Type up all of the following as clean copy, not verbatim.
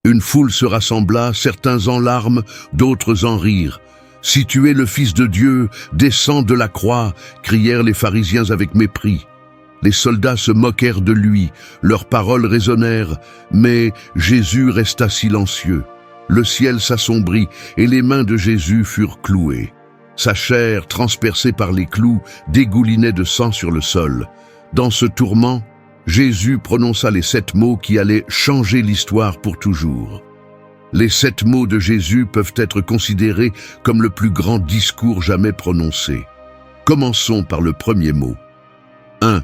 Une foule se rassembla, certains en larmes, d'autres en rire. « Si tu es le Fils de Dieu, descends de la croix !» crièrent les pharisiens avec mépris. Les soldats se moquèrent de lui, leurs paroles résonnèrent, mais Jésus resta silencieux. Le ciel s'assombrit et les mains de Jésus furent clouées. Sa chair, transpercée par les clous, dégoulinait de sang sur le sol. Dans ce tourment, Jésus prononça les 7 mots qui allaient changer l'histoire pour toujours. Les 7 mots de Jésus peuvent être considérés comme le plus grand discours jamais prononcé. Commençons par le premier mot. 1.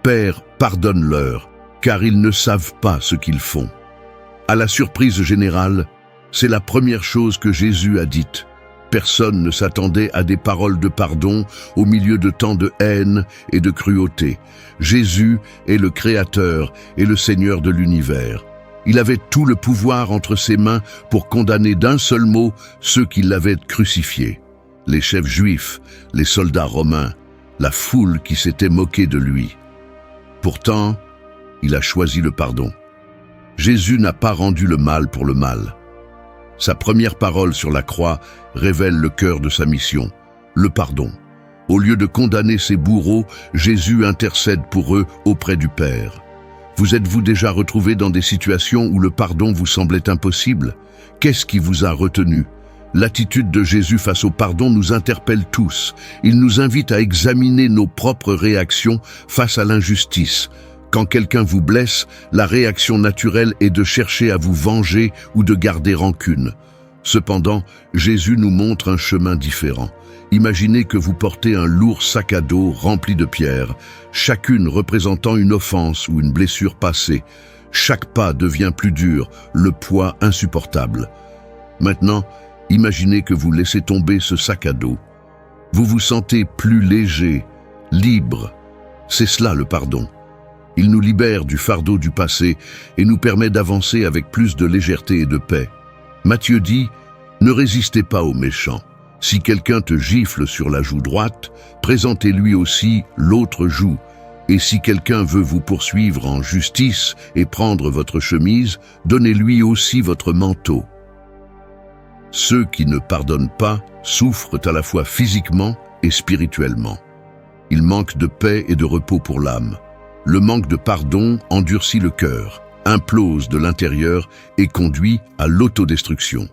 Père, pardonne-leur, car ils ne savent pas ce qu'ils font. À la surprise générale, c'est la première chose que Jésus a dite. Personne ne s'attendait à des paroles de pardon au milieu de tant de haine et de cruauté. Jésus est le Créateur et le Seigneur de l'univers. Il avait tout le pouvoir entre ses mains pour condamner d'un seul mot ceux qui l'avaient crucifié. Les chefs juifs, les soldats romains, la foule qui s'était moquée de lui. Pourtant, il a choisi le pardon. Jésus n'a pas rendu le mal pour le mal. Sa première parole sur la croix révèle le cœur de sa mission, le pardon. Au lieu de condamner ses bourreaux, Jésus intercède pour eux auprès du Père. Vous êtes-vous déjà retrouvé dans des situations où le pardon vous semblait impossible? Qu'est-ce qui vous a retenu? L'attitude de Jésus face au pardon nous interpelle tous. Il nous invite à examiner nos propres réactions face à l'injustice. Quand quelqu'un vous blesse, la réaction naturelle est de chercher à vous venger ou de garder rancune. Cependant, Jésus nous montre un chemin différent. Imaginez que vous portez un lourd sac à dos rempli de pierres, chacune représentant une offense ou une blessure passée. Chaque pas devient plus dur, le poids insupportable. Maintenant, imaginez que vous laissez tomber ce sac à dos. Vous vous sentez plus léger, libre. C'est cela le pardon. Il nous libère du fardeau du passé et nous permet d'avancer avec plus de légèreté et de paix. Matthieu dit « Ne résistez pas aux méchants. Si quelqu'un te gifle sur la joue droite, présentez-lui aussi l'autre joue. Et si quelqu'un veut vous poursuivre en justice et prendre votre chemise, donnez-lui aussi votre manteau. » Ceux qui ne pardonnent pas souffrent à la fois physiquement et spirituellement. Ils manquent de paix et de repos pour l'âme. Le manque de pardon endurcit le cœur, implose de l'intérieur et conduit à l'autodestruction.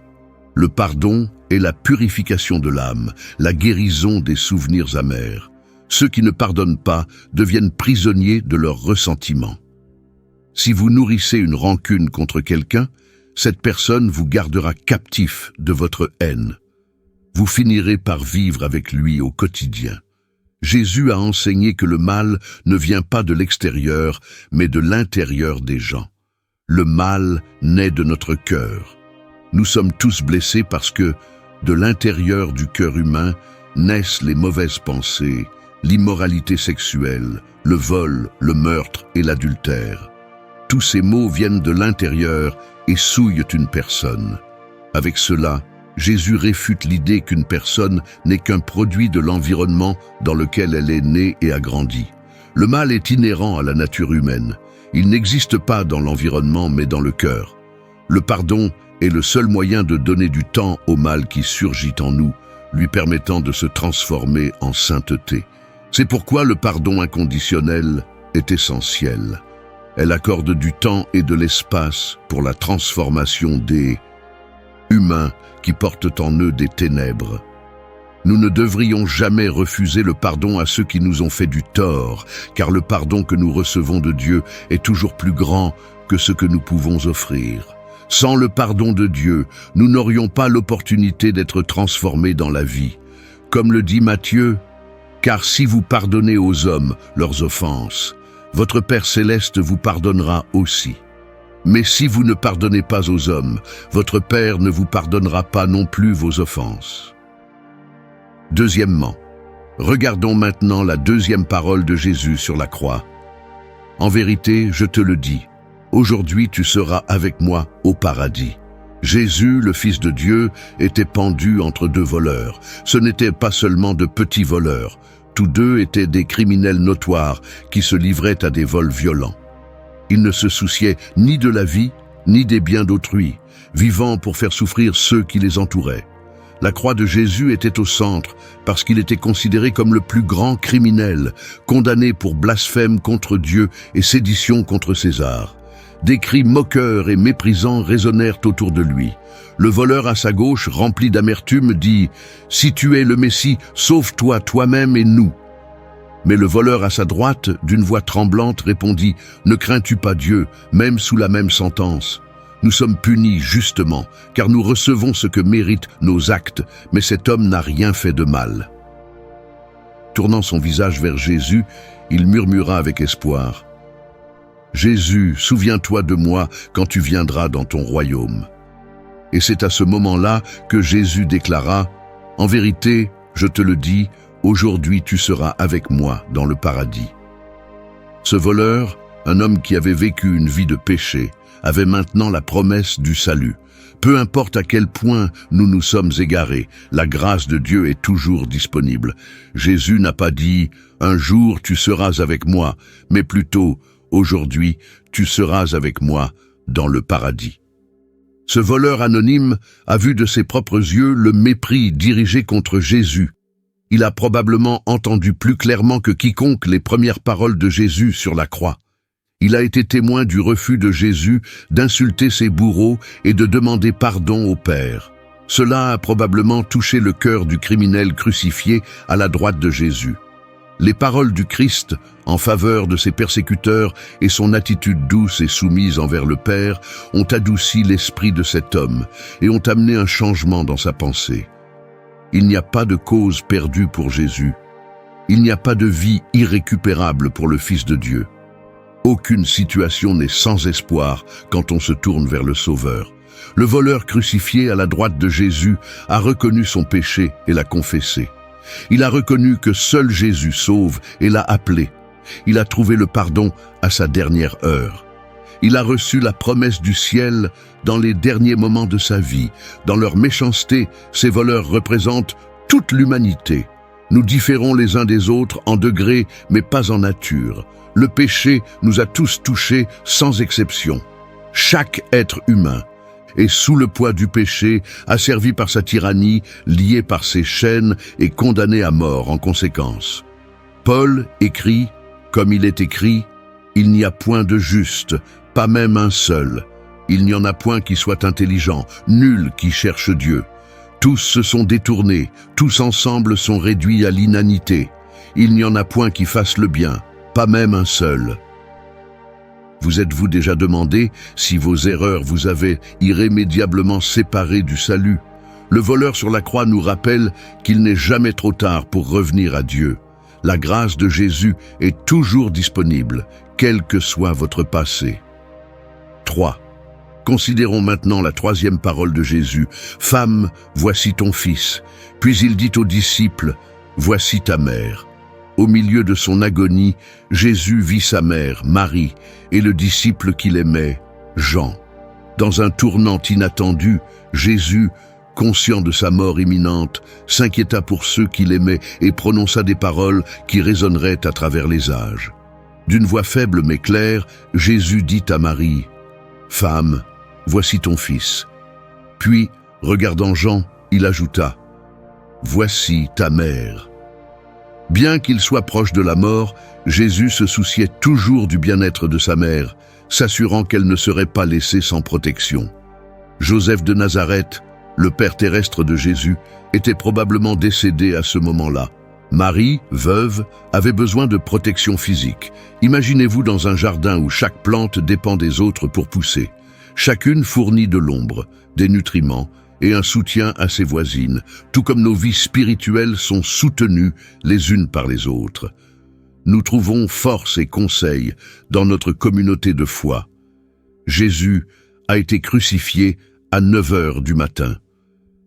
Le pardon est la purification de l'âme, la guérison des souvenirs amers. Ceux qui ne pardonnent pas deviennent prisonniers de leurs ressentiments. Si vous nourrissez une rancune contre quelqu'un, cette personne vous gardera captif de votre haine. Vous finirez par vivre avec lui au quotidien. Jésus a enseigné que le mal ne vient pas de l'extérieur, mais de l'intérieur des gens. Le mal naît de notre cœur. Nous sommes tous blessés parce que, de l'intérieur du cœur humain, naissent les mauvaises pensées, l'immoralité sexuelle, le vol, le meurtre et l'adultère. Tous ces maux viennent de l'intérieur et souillent une personne. Avec cela, Jésus réfute l'idée qu'une personne n'est qu'un produit de l'environnement dans lequel elle est née et a grandi. Le mal est inhérent à la nature humaine. Il n'existe pas dans l'environnement mais dans le cœur. Le pardon est le seul moyen de donner du temps au mal qui surgit en nous, lui permettant de se transformer en sainteté. C'est pourquoi le pardon inconditionnel est essentiel. Elle accorde du temps et de l'espace pour la transformation des humains qui portent en eux des ténèbres. Nous ne devrions jamais refuser le pardon à ceux qui nous ont fait du tort, car le pardon que nous recevons de Dieu est toujours plus grand que ce que nous pouvons offrir. Sans le pardon de Dieu, nous n'aurions pas l'opportunité d'être transformés dans la vie. Comme le dit Matthieu, « Car si vous pardonnez aux hommes leurs offenses, votre Père céleste vous pardonnera aussi. Mais si vous ne pardonnez pas aux hommes, votre Père ne vous pardonnera pas non plus vos offenses. » Deuxièmement, regardons maintenant la deuxième parole de Jésus sur la croix. « En vérité, je te le dis, aujourd'hui tu seras avec moi au paradis. » Jésus, le Fils de Dieu, était pendu entre deux voleurs. Ce n'étaient pas seulement de petits voleurs. Tous deux étaient des criminels notoires qui se livraient à des vols violents. Ils ne se souciaient ni de la vie, ni des biens d'autrui, vivant pour faire souffrir ceux qui les entouraient. La croix de Jésus était au centre parce qu'il était considéré comme le plus grand criminel, condamné pour blasphème contre Dieu et sédition contre César. Des cris moqueurs et méprisants résonnèrent autour de lui. Le voleur à sa gauche, rempli d'amertume, dit « Si tu es le Messie, sauve-toi toi-même et nous ». Mais le voleur à sa droite, d'une voix tremblante, répondit « Ne crains-tu pas Dieu, même sous la même sentence ? Nous sommes punis justement, car nous recevons ce que méritent nos actes, mais cet homme n'a rien fait de mal. » Tournant son visage vers Jésus, il murmura avec espoir « Jésus, souviens-toi de moi quand tu viendras dans ton royaume. » Et c'est à ce moment-là que Jésus déclara « En vérité, je te le dis, aujourd'hui tu seras avec moi dans le paradis. » Ce voleur, un homme qui avait vécu une vie de péché, avait maintenant la promesse du salut. Peu importe à quel point nous nous sommes égarés, la grâce de Dieu est toujours disponible. Jésus n'a pas dit « Un jour tu seras avec moi », mais plutôt « Aujourd'hui tu seras avec moi dans le paradis ». Ce voleur anonyme a vu de ses propres yeux le mépris dirigé contre Jésus. Il a probablement entendu plus clairement que quiconque les premières paroles de Jésus sur la croix. Il a été témoin du refus de Jésus d'insulter ses bourreaux et de demander pardon au Père. Cela a probablement touché le cœur du criminel crucifié à la droite de Jésus. Les paroles du Christ en faveur de ses persécuteurs et son attitude douce et soumise envers le Père ont adouci l'esprit de cet homme et ont amené un changement dans sa pensée. Il n'y a pas de cause perdue pour Jésus. Il n'y a pas de vie irrécupérable pour le Fils de Dieu. Aucune situation n'est sans espoir quand on se tourne vers le Sauveur. Le voleur crucifié à la droite de Jésus a reconnu son péché et l'a confessé. Il a reconnu que seul Jésus sauve et l'a appelé. Il a trouvé le pardon à sa dernière heure. Il a reçu la promesse du ciel dans les derniers moments de sa vie. Dans leur méchanceté, ces voleurs représentent toute l'humanité. Nous différons les uns des autres en degrés, mais pas en nature. Le péché nous a tous touchés sans exception. Chaque être humain est sous le poids du péché, asservi par sa tyrannie, lié par ses chaînes et condamné à mort en conséquence. Paul écrit, comme il est écrit, « Il n'y a point de juste, pas même un seul. Il n'y en a point qui soit intelligent, nul qui cherche Dieu. Tous se sont détournés, tous ensemble sont réduits à l'inanité. Il n'y en a point qui fasse le bien, pas même un seul. » Vous êtes-vous déjà demandé si vos erreurs vous avaient irrémédiablement séparé du salut? Le voleur sur la croix nous rappelle qu'il n'est jamais trop tard pour revenir à Dieu. La grâce de Jésus est toujours disponible, quel que soit votre passé. 3. Considérons maintenant la troisième parole de Jésus. « Femme, voici ton fils. » Puis il dit aux disciples, « Voici ta mère. » Au milieu de son agonie, Jésus vit sa mère, Marie, et le disciple qu'il aimait, Jean. Dans un tournant inattendu, Jésus, conscient de sa mort imminente, s'inquiéta pour ceux qu'il aimait et prononça des paroles qui résonneraient à travers les âges. D'une voix faible mais claire, Jésus dit à Marie, « Femme, voici ton fils. » Puis, regardant Jean, il ajouta, « Voici ta mère. » Bien qu'il soit proche de la mort, Jésus se souciait toujours du bien-être de sa mère, s'assurant qu'elle ne serait pas laissée sans protection. Joseph de Nazareth, le père terrestre de Jésus, était probablement décédé à ce moment-là. Marie, veuve, avait besoin de protection physique. Imaginez-vous dans un jardin où chaque plante dépend des autres pour pousser. Chacune fournit de l'ombre, des nutriments et un soutien à ses voisines, tout comme nos vies spirituelles sont soutenues les unes par les autres. Nous trouvons force et conseil dans notre communauté de foi. Jésus a été crucifié à 9 heures du matin.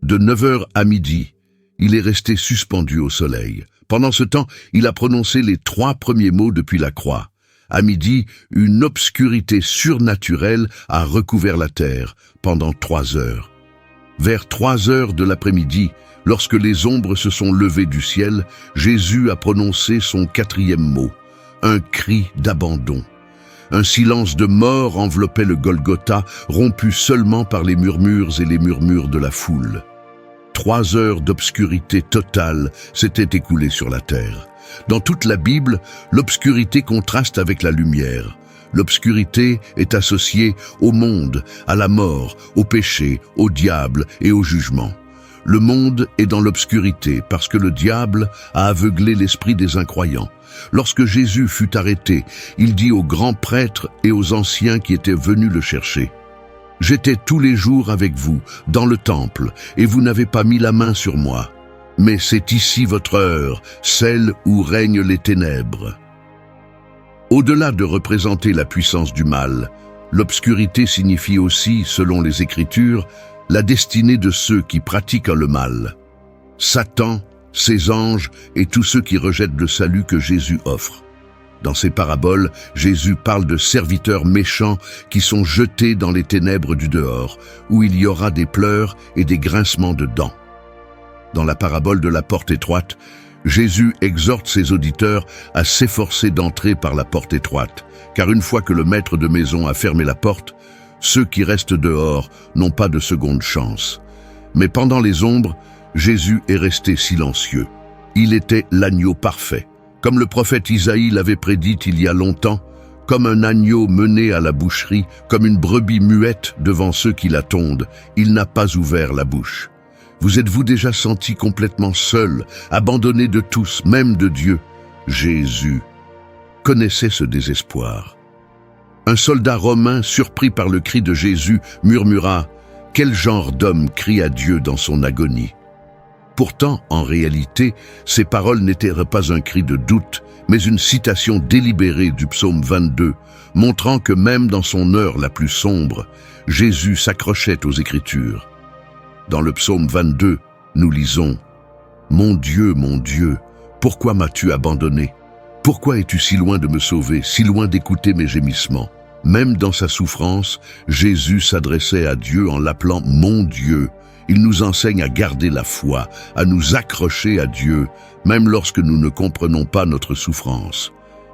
De 9 heures à midi, il est resté suspendu au soleil. Pendant ce temps, il a prononcé les 3 premiers mots depuis la croix. À midi, une obscurité surnaturelle a recouvert la terre pendant 3 heures. Vers 3 heures de l'après-midi, lorsque les ombres se sont levées du ciel, Jésus a prononcé son 4e mot, un cri d'abandon. Un silence de mort enveloppait le Golgotha, rompu seulement par les murmures et les murmures de la foule. 3 heures d'obscurité totale s'étaient écoulées sur la terre. Dans toute la Bible, l'obscurité contraste avec la lumière. L'obscurité est associée au monde, à la mort, au péché, au diable et au jugement. Le monde est dans l'obscurité parce que le diable a aveuglé l'esprit des incroyants. Lorsque Jésus fut arrêté, il dit aux grands prêtres et aux anciens qui étaient venus le chercher: « J'étais tous les jours avec vous, dans le temple, et vous n'avez pas mis la main sur moi. Mais c'est ici votre heure, celle où règnent les ténèbres. » Au-delà de représenter la puissance du mal, l'obscurité signifie aussi, selon les Écritures, la destinée de ceux qui pratiquent le mal. Satan, ses anges et tous ceux qui rejettent le salut que Jésus offre. Dans ces paraboles, Jésus parle de serviteurs méchants qui sont jetés dans les ténèbres du dehors, où il y aura des pleurs et des grincements de dents. Dans la parabole de la porte étroite, Jésus exhorte ses auditeurs à s'efforcer d'entrer par la porte étroite, car une fois que le maître de maison a fermé la porte, ceux qui restent dehors n'ont pas de seconde chance. Mais pendant les ombres, Jésus est resté silencieux. Il était l'agneau parfait. Comme le prophète Isaïe l'avait prédit il y a longtemps, comme un agneau mené à la boucherie, comme une brebis muette devant ceux qui la tondent, il n'a pas ouvert la bouche. Vous êtes-vous déjà senti complètement seul, abandonné de tous, même de Dieu? Jésus connaissait ce désespoir. Un soldat romain, surpris par le cri de Jésus, murmura: « Quel genre d'homme crie à Dieu dans son agonie ?» Pourtant, en réalité, ces paroles n'étaient pas un cri de doute, mais une citation délibérée du psaume 22, montrant que même dans son heure la plus sombre, Jésus s'accrochait aux Écritures. Dans le psaume 22, nous lisons: « Mon Dieu, pourquoi m'as-tu abandonné? Pourquoi es-tu si loin de me sauver, si loin d'écouter mes gémissements ?» Même dans sa souffrance, Jésus s'adressait à Dieu en l'appelant « Mon Dieu ». Il nous enseigne à garder la foi, à nous accrocher à Dieu, même lorsque nous ne comprenons pas notre souffrance.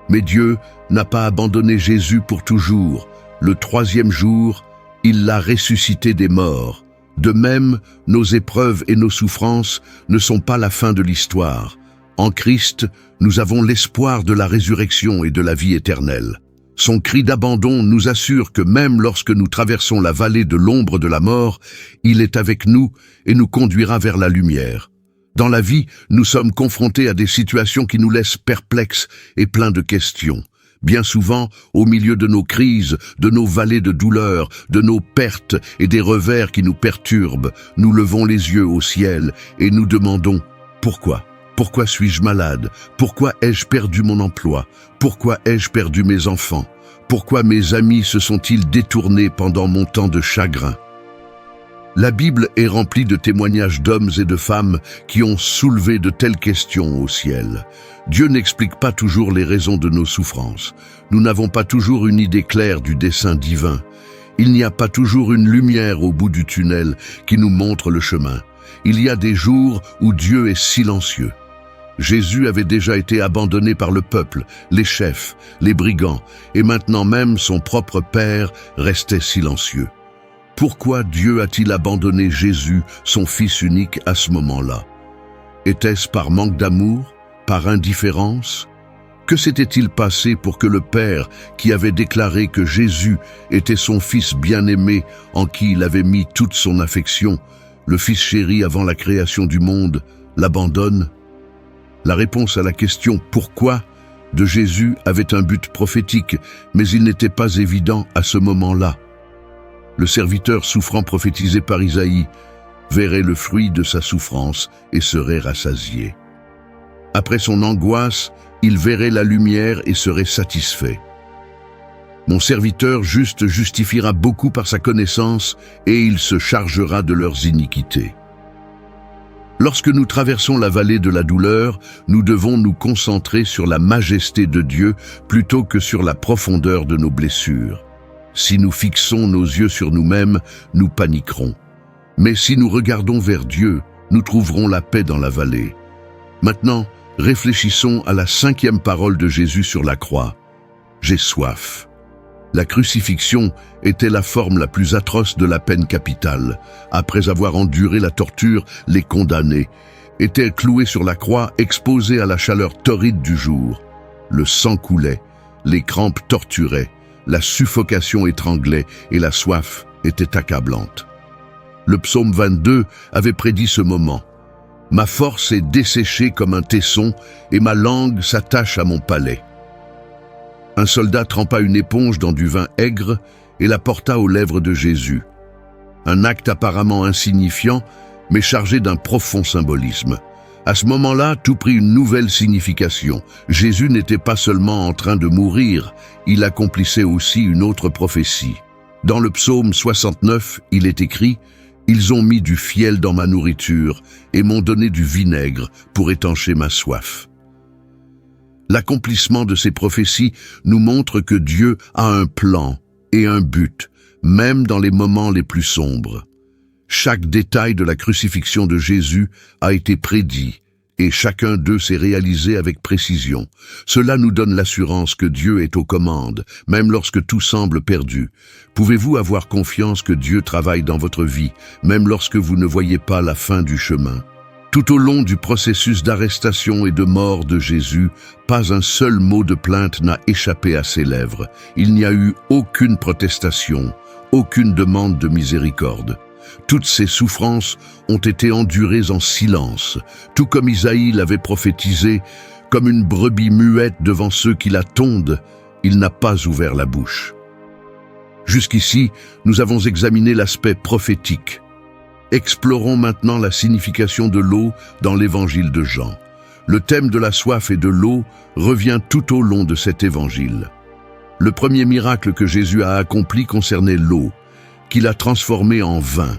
Mais Dieu n'a pas abandonné Jésus pour toujours. Le 3e jour, il l'a ressuscité des morts. De même, nos épreuves et nos souffrances ne sont pas la fin de l'histoire. En Christ, nous avons l'espoir de la résurrection et de la vie éternelle. Son cri d'abandon nous assure que même lorsque nous traversons la vallée de l'ombre de la mort, il est avec nous et nous conduira vers la lumière. Dans la vie, nous sommes confrontés à des situations qui nous laissent perplexes et pleins de questions. Bien souvent, au milieu de nos crises, de nos vallées de douleur, de nos pertes et des revers qui nous perturbent, nous levons les yeux au ciel et nous demandons: pourquoi ? Pourquoi suis-je malade? Pourquoi ai-je perdu mon emploi? Pourquoi ai-je perdu mes enfants? Pourquoi mes amis se sont-ils détournés pendant mon temps de chagrin? La Bible est remplie de témoignages d'hommes et de femmes qui ont soulevé de telles questions au ciel. Dieu n'explique pas toujours les raisons de nos souffrances. Nous n'avons pas toujours une idée claire du dessein divin. Il n'y a pas toujours une lumière au bout du tunnel qui nous montre le chemin. Il y a des jours où Dieu est silencieux. Jésus avait déjà été abandonné par le peuple, les chefs, les brigands, et maintenant même son propre Père restait silencieux. Pourquoi Dieu a-t-il abandonné Jésus, son Fils unique, à ce moment-là? Était-ce par manque d'amour? Par indifférence? Que s'était-il passé pour que le Père, qui avait déclaré que Jésus était son Fils bien-aimé, en qui il avait mis toute son affection, le Fils chéri avant la création du monde, l'abandonne? La réponse à la question « Pourquoi ?» de Jésus avait un but prophétique, mais il n'était pas évident à ce moment-là. Le serviteur souffrant prophétisé par Isaïe verrait le fruit de sa souffrance et serait rassasié. Après son angoisse, il verrait la lumière et serait satisfait. Mon serviteur juste justifiera beaucoup par sa connaissance et il se chargera de leurs iniquités. Lorsque nous traversons la vallée de la douleur, nous devons nous concentrer sur la majesté de Dieu plutôt que sur la profondeur de nos blessures. Si nous fixons nos yeux sur nous-mêmes, nous paniquerons. Mais si nous regardons vers Dieu, nous trouverons la paix dans la vallée. Maintenant, réfléchissons à la 5e parole de Jésus sur la croix. « J'ai soif ». La crucifixion était la forme la plus atroce de la peine capitale. Après avoir enduré la torture, les condamnés étaient cloués sur la croix, exposés à la chaleur torride du jour. Le sang coulait, les crampes torturaient, la suffocation étranglait et la soif était accablante. Le psaume 22 avait prédit ce moment. « Ma force est desséchée comme un tesson et ma langue s'attache à mon palais. » Un soldat trempa une éponge dans du vin aigre et la porta aux lèvres de Jésus. Un acte apparemment insignifiant, mais chargé d'un profond symbolisme. À ce moment-là, tout prit une nouvelle signification. Jésus n'était pas seulement en train de mourir, il accomplissait aussi une autre prophétie. Dans le psaume 69, il est écrit « Ils ont mis du fiel dans ma nourriture et m'ont donné du vinaigre pour étancher ma soif. » L'accomplissement de ces prophéties nous montre que Dieu a un plan et un but, même dans les moments les plus sombres. Chaque détail de la crucifixion de Jésus a été prédit et chacun d'eux s'est réalisé avec précision. Cela nous donne l'assurance que Dieu est aux commandes, même lorsque tout semble perdu. Pouvez-vous avoir confiance que Dieu travaille dans votre vie, même lorsque vous ne voyez pas la fin du chemin? Tout au long du processus d'arrestation et de mort de Jésus, pas un seul mot de plainte n'a échappé à ses lèvres. Il n'y a eu aucune protestation, aucune demande de miséricorde. Toutes ces souffrances ont été endurées en silence, tout comme Isaïe l'avait prophétisé, comme une brebis muette devant ceux qui la tondent, il n'a pas ouvert la bouche. Jusqu'ici, nous avons examiné l'aspect prophétique. Explorons maintenant la signification de l'eau dans l'évangile de Jean. Le thème de la soif et de l'eau revient tout au long de cet évangile. Le premier miracle que Jésus a accompli concernait l'eau, qu'il a transformée en vin.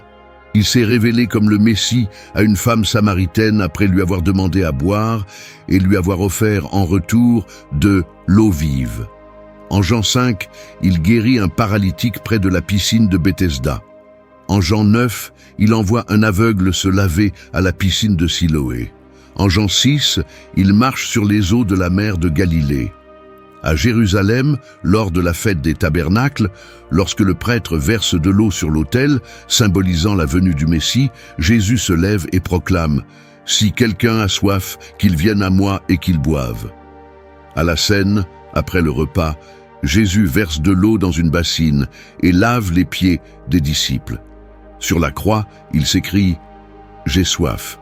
Il s'est révélé comme le Messie à une femme samaritaine après lui avoir demandé à boire et lui avoir offert en retour de l'eau vive. En Jean 5, il guérit un paralytique près de la piscine de Bethesda. En Jean 9, il envoie un aveugle se laver à la piscine de Siloé. En Jean 6, il marche sur les eaux de la mer de Galilée. À Jérusalem, lors de la fête des tabernacles, lorsque le prêtre verse de l'eau sur l'autel, symbolisant la venue du Messie, Jésus se lève et proclame « Si quelqu'un a soif, qu'il vienne à moi et qu'il boive. » À la scène, après le repas, Jésus verse de l'eau dans une bassine et lave les pieds des disciples. Sur la croix, il s'écrie « J'ai soif ».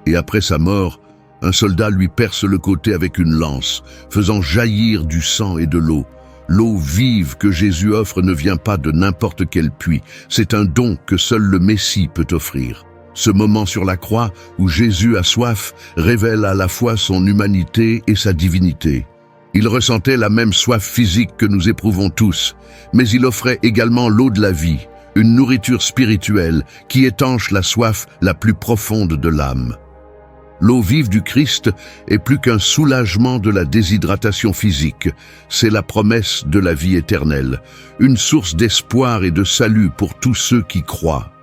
Et après sa mort, un soldat lui perce le côté avec une lance, faisant jaillir du sang et de l'eau. L'eau vive que Jésus offre ne vient pas de n'importe quel puits, c'est un don que seul le Messie peut offrir. Ce moment sur la croix où Jésus a soif révèle à la fois son humanité et sa divinité. Il ressentait la même soif physique que nous éprouvons tous, mais il offrait également l'eau de la vie, une nourriture spirituelle qui étanche la soif la plus profonde de l'âme. L'eau vive du Christ est plus qu'un soulagement de la déshydratation physique, c'est la promesse de la vie éternelle, une source d'espoir et de salut pour tous ceux qui croient.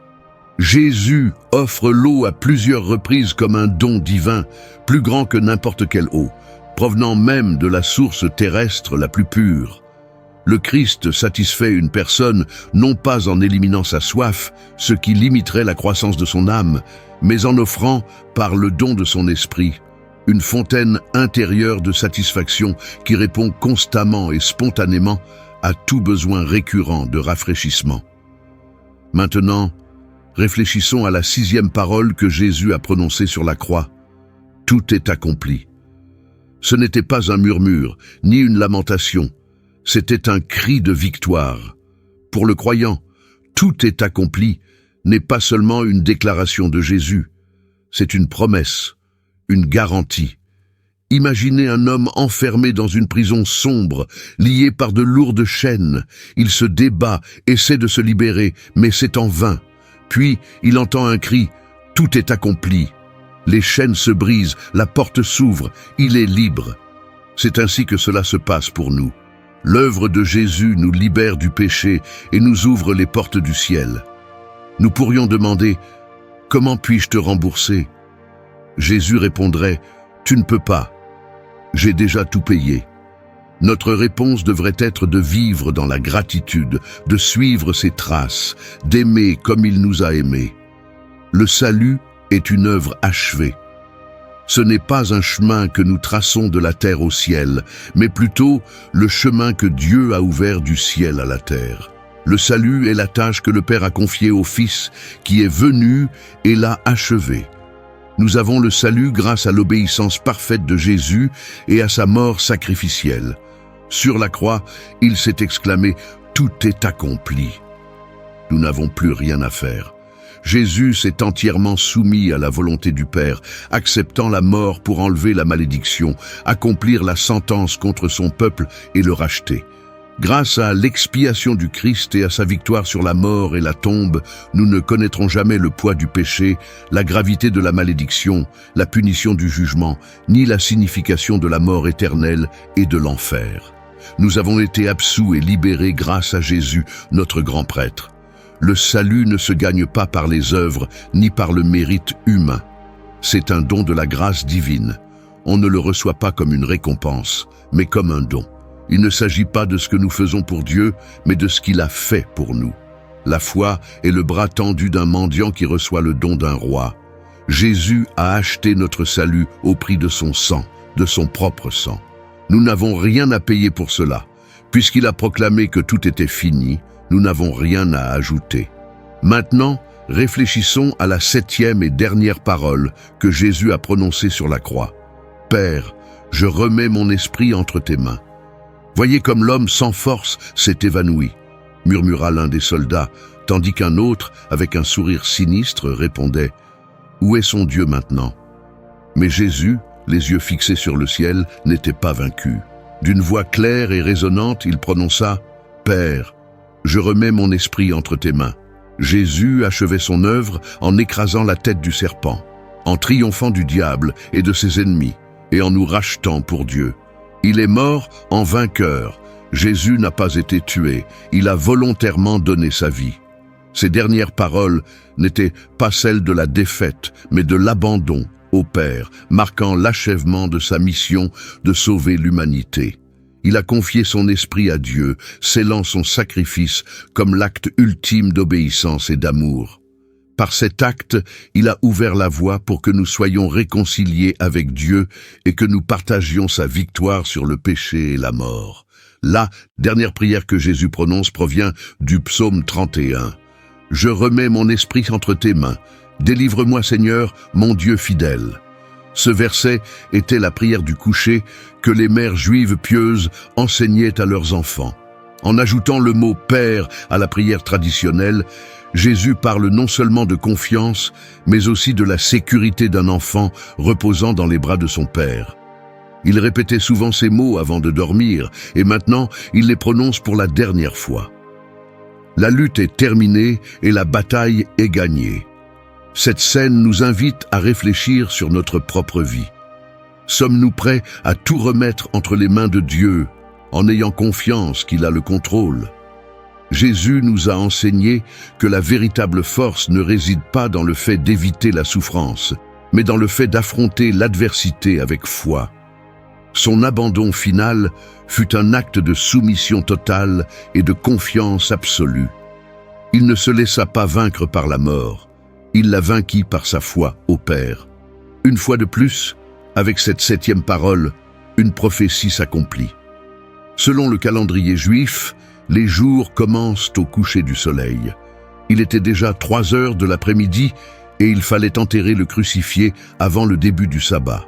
Jésus offre l'eau à plusieurs reprises comme un don divin, plus grand que n'importe quelle eau, provenant même de la source terrestre la plus pure. Le Christ satisfait une personne non pas en éliminant sa soif, ce qui limiterait la croissance de son âme, mais en offrant, par le don de son esprit, une fontaine intérieure de satisfaction qui répond constamment et spontanément à tout besoin récurrent de rafraîchissement. Maintenant, réfléchissons à la 6e parole que Jésus a prononcée sur la croix. Tout est accompli. Ce n'était pas un murmure, ni une lamentation. C'était un cri de victoire. Pour le croyant, tout est accompli n'est pas seulement une déclaration de Jésus, c'est une promesse, une garantie. Imaginez un homme enfermé dans une prison sombre, lié par de lourdes chaînes. Il se débat, essaie de se libérer, mais c'est en vain. Puis, il entend un cri, « Tout est accompli ». Les chaînes se brisent, la porte s'ouvre, il est libre. C'est ainsi que cela se passe pour nous. L'œuvre de Jésus nous libère du péché et nous ouvre les portes du ciel. Nous pourrions demander « Comment puis-je te rembourser ?» Jésus répondrait « Tu ne peux pas, j'ai déjà tout payé. » Notre réponse devrait être de vivre dans la gratitude, de suivre ses traces, d'aimer comme il nous a aimés. Le salut est une œuvre achevée. Ce n'est pas un chemin que nous traçons de la terre au ciel, mais plutôt le chemin que Dieu a ouvert du ciel à la terre. Le salut est la tâche que le Père a confiée au Fils, qui est venu et l'a achevée. Nous avons le salut grâce à l'obéissance parfaite de Jésus et à sa mort sacrificielle. Sur la croix, il s'est exclamé « Tout est accompli ». Nous n'avons plus rien à faire. Jésus s'est entièrement soumis à la volonté du Père, acceptant la mort pour enlever la malédiction, accomplir la sentence contre son peuple et le racheter. Grâce à l'expiation du Christ et à sa victoire sur la mort et la tombe, nous ne connaîtrons jamais le poids du péché, la gravité de la malédiction, la punition du jugement, ni la signification de la mort éternelle et de l'enfer. Nous avons été absous et libérés grâce à Jésus, notre grand prêtre. Le salut ne se gagne pas par les œuvres ni par le mérite humain. C'est un don de la grâce divine. On ne le reçoit pas comme une récompense, mais comme un don. Il ne s'agit pas de ce que nous faisons pour Dieu, mais de ce qu'il a fait pour nous. La foi est le bras tendu d'un mendiant qui reçoit le don d'un roi. Jésus a acheté notre salut au prix de son sang, de son propre sang. Nous n'avons rien à payer pour cela. Puisqu'il a proclamé que tout était fini, nous n'avons rien à ajouter. Maintenant, réfléchissons à la 7e et dernière parole que Jésus a prononcée sur la croix. « Père, je remets mon esprit entre tes mains. » Voyez comme l'homme sans force s'est évanoui, murmura l'un des soldats, tandis qu'un autre, avec un sourire sinistre, répondait « Où est son Dieu maintenant ?» Mais Jésus, les yeux fixés sur le ciel, n'était pas vaincu. D'une voix claire et résonnante, il prononça « Père, je remets mon esprit entre tes mains. » Jésus achevait son œuvre en écrasant la tête du serpent, en triomphant du diable et de ses ennemis, et en nous rachetant pour Dieu. Il est mort en vainqueur. Jésus n'a pas été tué. Il a volontairement donné sa vie. Ses dernières paroles n'étaient pas celles de la défaite, mais de l'abandon au Père, marquant l'achèvement de sa mission de sauver l'humanité. Il a confié son esprit à Dieu, scellant son sacrifice comme l'acte ultime d'obéissance et d'amour. Par cet acte, il a ouvert la voie pour que nous soyons réconciliés avec Dieu et que nous partagions sa victoire sur le péché et la mort. La dernière prière que Jésus prononce provient du psaume 31. « Je remets mon esprit entre tes mains. Délivre-moi, Seigneur, mon Dieu fidèle. » Ce verset était la prière du coucher que les mères juives pieuses enseignaient à leurs enfants. En ajoutant le mot « Père » à la prière traditionnelle, Jésus parle non seulement de confiance, mais aussi de la sécurité d'un enfant reposant dans les bras de son Père. Il répétait souvent ces mots avant de dormir, et maintenant il les prononce pour la dernière fois. La lutte est terminée et la bataille est gagnée. Cette scène nous invite à réfléchir sur notre propre vie. Sommes-nous prêts à tout remettre entre les mains de Dieu, en ayant confiance qu'il a le contrôle? Jésus nous a enseigné que la véritable force ne réside pas dans le fait d'éviter la souffrance, mais dans le fait d'affronter l'adversité avec foi. Son abandon final fut un acte de soumission totale et de confiance absolue. Il ne se laissa pas vaincre par la mort, il la vainquit par sa foi au Père. Une fois de plus, avec cette 7e parole, une prophétie s'accomplit. Selon le calendrier juif, les jours commencent au coucher du soleil. Il était déjà 3 heures de l'après-midi et il fallait enterrer le crucifié avant le début du sabbat.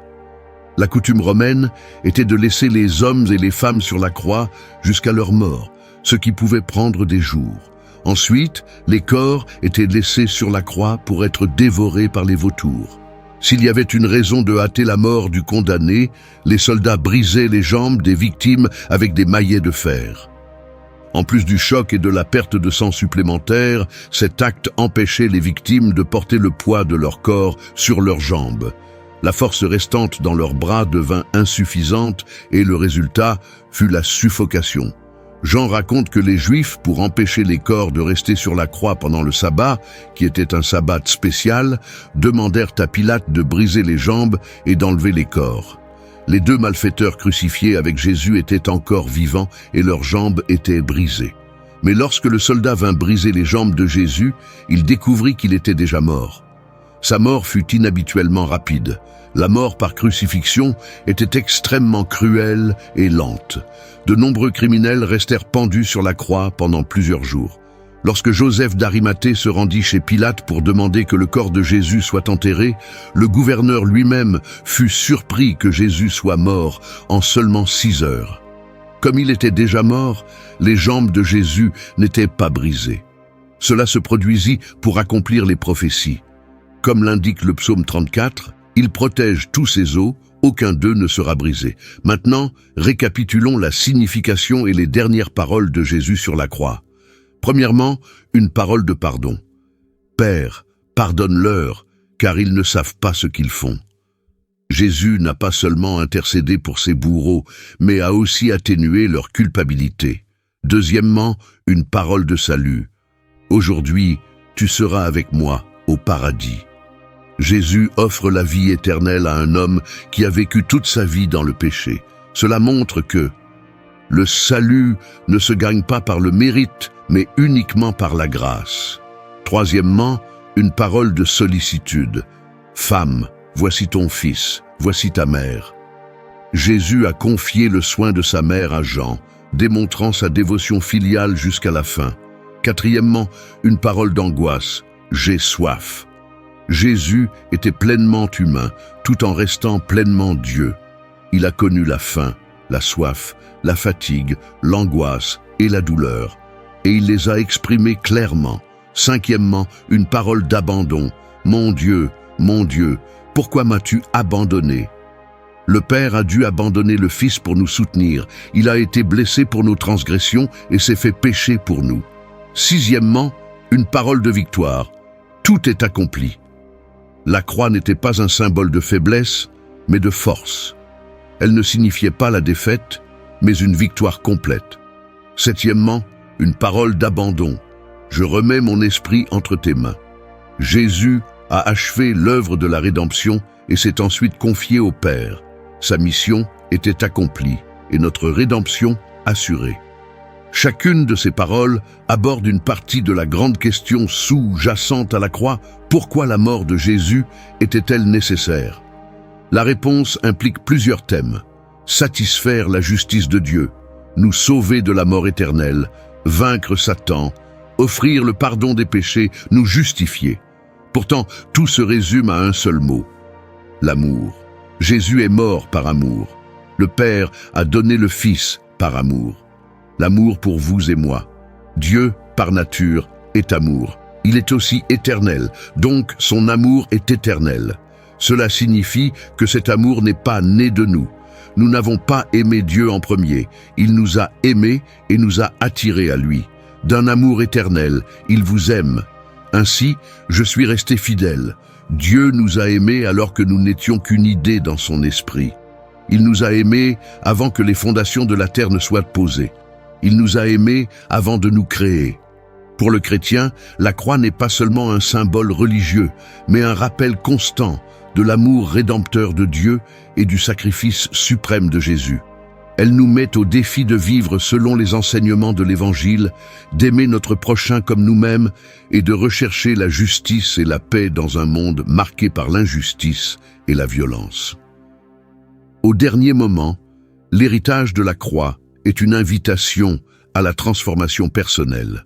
La coutume romaine était de laisser les hommes et les femmes sur la croix jusqu'à leur mort, ce qui pouvait prendre des jours. Ensuite, les corps étaient laissés sur la croix pour être dévorés par les vautours. S'il y avait une raison de hâter la mort du condamné, les soldats brisaient les jambes des victimes avec des maillets de fer. En plus du choc et de la perte de sang supplémentaire, cet acte empêchait les victimes de porter le poids de leur corps sur leurs jambes. La force restante dans leurs bras devint insuffisante et le résultat fut la suffocation. Jean raconte que les Juifs, pour empêcher les corps de rester sur la croix pendant le sabbat, qui était un sabbat spécial, demandèrent à Pilate de briser les jambes et d'enlever les corps. Les deux malfaiteurs crucifiés avec Jésus étaient encore vivants et leurs jambes étaient brisées. Mais lorsque le soldat vint briser les jambes de Jésus, il découvrit qu'il était déjà mort. Sa mort fut inhabituellement rapide. La mort par crucifixion était extrêmement cruelle et lente. De nombreux criminels restèrent pendus sur la croix pendant plusieurs jours. Lorsque Joseph d'Arimathée se rendit chez Pilate pour demander que le corps de Jésus soit enterré, le gouverneur lui-même fut surpris que Jésus soit mort en seulement 6 heures. Comme il était déjà mort, les jambes de Jésus n'étaient pas brisées. Cela se produisit pour accomplir les prophéties. Comme l'indique le psaume 34, « Il protège tous ses os, aucun d'eux ne sera brisé ». Maintenant, récapitulons la signification et les dernières paroles de Jésus sur la croix. Premièrement, une parole de pardon. « Père, pardonne-leur, car ils ne savent pas ce qu'ils font ». Jésus n'a pas seulement intercédé pour ses bourreaux, mais a aussi atténué leur culpabilité. Deuxièmement, une parole de salut. « Aujourd'hui, tu seras avec moi au paradis ». Jésus offre la vie éternelle à un homme qui a vécu toute sa vie dans le péché. Cela montre que le salut ne se gagne pas par le mérite, mais uniquement par la grâce. Troisièmement, une parole de sollicitude. « Femme, voici ton fils, voici ta mère ». Jésus a confié le soin de sa mère à Jean, démontrant sa dévotion filiale jusqu'à la fin. Quatrièmement, une parole d'angoisse. « J'ai soif ». Jésus était pleinement humain, tout en restant pleinement Dieu. Il a connu la faim, la soif, la fatigue, l'angoisse et la douleur. Et il les a exprimées clairement. Cinquièmement, une parole d'abandon. « Mon Dieu, pourquoi m'as-tu abandonné ?» Le Père a dû abandonner le Fils pour nous soutenir. Il a été blessé pour nos transgressions et s'est fait pécher pour nous. Sixièmement, une parole de victoire. Tout est accompli. La croix n'était pas un symbole de faiblesse, mais de force. Elle ne signifiait pas la défaite, mais une victoire complète. Septièmement, une parole d'abandon. Je remets mon esprit entre tes mains. Jésus a achevé l'œuvre de la rédemption et s'est ensuite confié au Père. Sa mission était accomplie et notre rédemption assurée. Chacune de ces paroles aborde une partie de la grande question sous-jacente à la croix. Pourquoi la mort de Jésus était-elle nécessaire? La réponse implique plusieurs thèmes. Satisfaire la justice de Dieu, nous sauver de la mort éternelle, vaincre Satan, offrir le pardon des péchés, nous justifier. Pourtant, tout se résume à un seul mot, l'amour. Jésus est mort par amour. Le Père a donné le Fils par amour. L'amour pour vous et moi. Dieu, par nature, est amour. Il est aussi éternel, donc son amour est éternel. Cela signifie que cet amour n'est pas né de nous. Nous n'avons pas aimé Dieu en premier. Il nous a aimés et nous a attirés à lui. D'un amour éternel, il vous aime. Ainsi, je suis resté fidèle. Dieu nous a aimés alors que nous n'étions qu'une idée dans son esprit. Il nous a aimés avant que les fondations de la terre ne soient posées. Il nous a aimés avant de nous créer. Pour le chrétien, la croix n'est pas seulement un symbole religieux, mais un rappel constant de l'amour rédempteur de Dieu et du sacrifice suprême de Jésus. Elle nous met au défi de vivre selon les enseignements de l'Évangile, d'aimer notre prochain comme nous-mêmes et de rechercher la justice et la paix dans un monde marqué par l'injustice et la violence. Au dernier moment, l'héritage de la croix est une invitation à la transformation personnelle.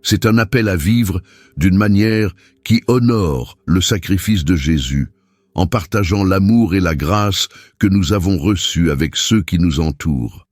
C'est un appel à vivre d'une manière qui honore le sacrifice de Jésus, en partageant l'amour et la grâce que nous avons reçus avec ceux qui nous entourent.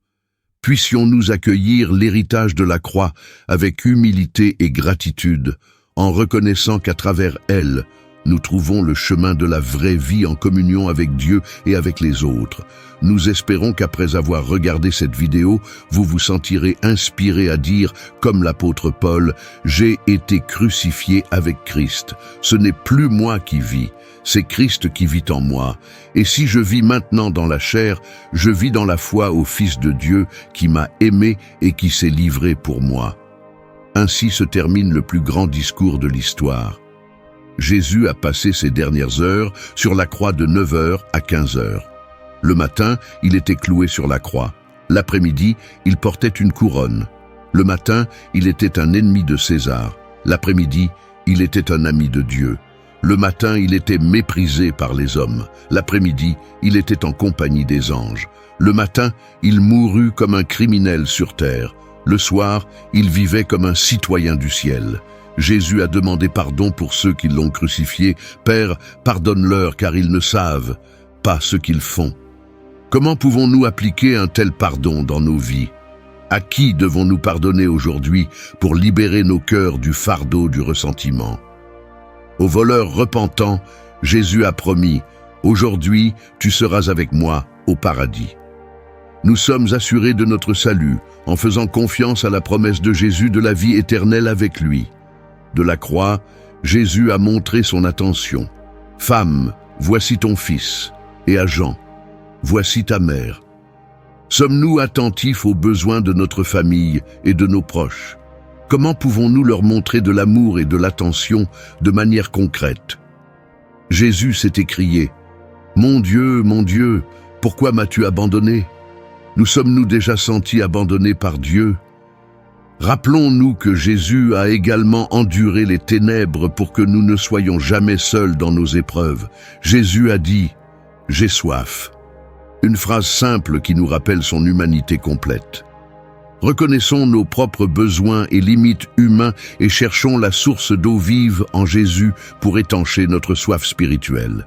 Puissions-nous accueillir l'héritage de la croix avec humilité et gratitude, en reconnaissant qu'à travers elle, nous trouvons le chemin de la vraie vie en communion avec Dieu et avec les autres. Nous espérons qu'après avoir regardé cette vidéo, vous vous sentirez inspiré à dire, comme l'apôtre Paul, « J'ai été crucifié avec Christ. Ce n'est plus moi qui vis, c'est Christ qui vit en moi. Et si je vis maintenant dans la chair, je vis dans la foi au Fils de Dieu qui m'a aimé et qui s'est livré pour moi. » Ainsi se termine le plus grand discours de l'histoire. Jésus a passé ses dernières heures sur la croix de 9 heures à 15 heures. Le matin, il était cloué sur la croix. L'après-midi, il portait une couronne. Le matin, il était un ennemi de César. L'après-midi, il était un ami de Dieu. Le matin, il était méprisé par les hommes. L'après-midi, il était en compagnie des anges. Le matin, il mourut comme un criminel sur terre. Le soir, il vivait comme un citoyen du ciel. Jésus a demandé pardon pour ceux qui l'ont crucifié. « Père, pardonne-leur car ils ne savent pas ce qu'ils font. » Comment pouvons-nous appliquer un tel pardon dans nos vies? À qui devons-nous pardonner aujourd'hui pour libérer nos cœurs du fardeau du ressentiment? Aux voleurs repentants, Jésus a promis « Aujourd'hui, tu seras avec moi au paradis ». Nous sommes assurés de notre salut en faisant confiance à la promesse de Jésus de la vie éternelle avec lui. De la croix, Jésus a montré son attention. « Femme, voici ton fils » et à Jean, « Voici ta mère ». Sommes-nous attentifs aux besoins de notre famille et de nos proches? Comment pouvons-nous leur montrer de l'amour et de l'attention de manière concrète? Jésus s'est écrié « Mon Dieu, pourquoi m'as-tu abandonné ?» Nous sommes-nous déjà sentis abandonnés par Dieu? Rappelons-nous que Jésus a également enduré les ténèbres pour que nous ne soyons jamais seuls dans nos épreuves. Jésus a dit « J'ai soif ». Une phrase simple qui nous rappelle son humanité complète. Reconnaissons nos propres besoins et limites humains et cherchons la source d'eau vive en Jésus pour étancher notre soif spirituelle.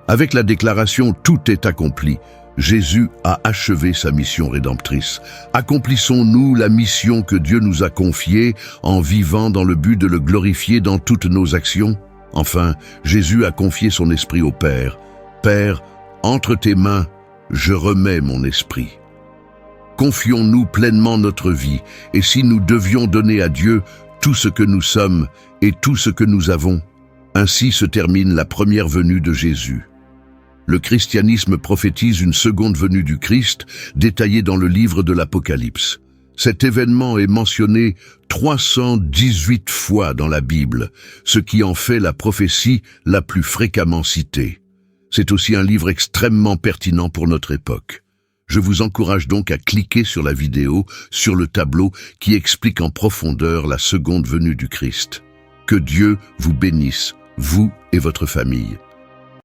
Avec la déclaration « Tout est accompli », Jésus a achevé sa mission rédemptrice. Accomplissons-nous la mission que Dieu nous a confiée en vivant dans le but de le glorifier dans toutes nos actions? Enfin, Jésus a confié son esprit au Père. « Père, entre tes mains, je remets mon esprit. » Confions-nous pleinement notre vie, et si nous devions donner à Dieu tout ce que nous sommes et tout ce que nous avons, ainsi se termine la première venue de Jésus. Le christianisme prophétise une seconde venue du Christ, détaillée dans le livre de l'Apocalypse. Cet événement est mentionné 318 fois dans la Bible, ce qui en fait la prophétie la plus fréquemment citée. C'est aussi un livre extrêmement pertinent pour notre époque. Je vous encourage donc à cliquer sur la vidéo, sur le tableau qui explique en profondeur la seconde venue du Christ. Que Dieu vous bénisse, vous et votre famille.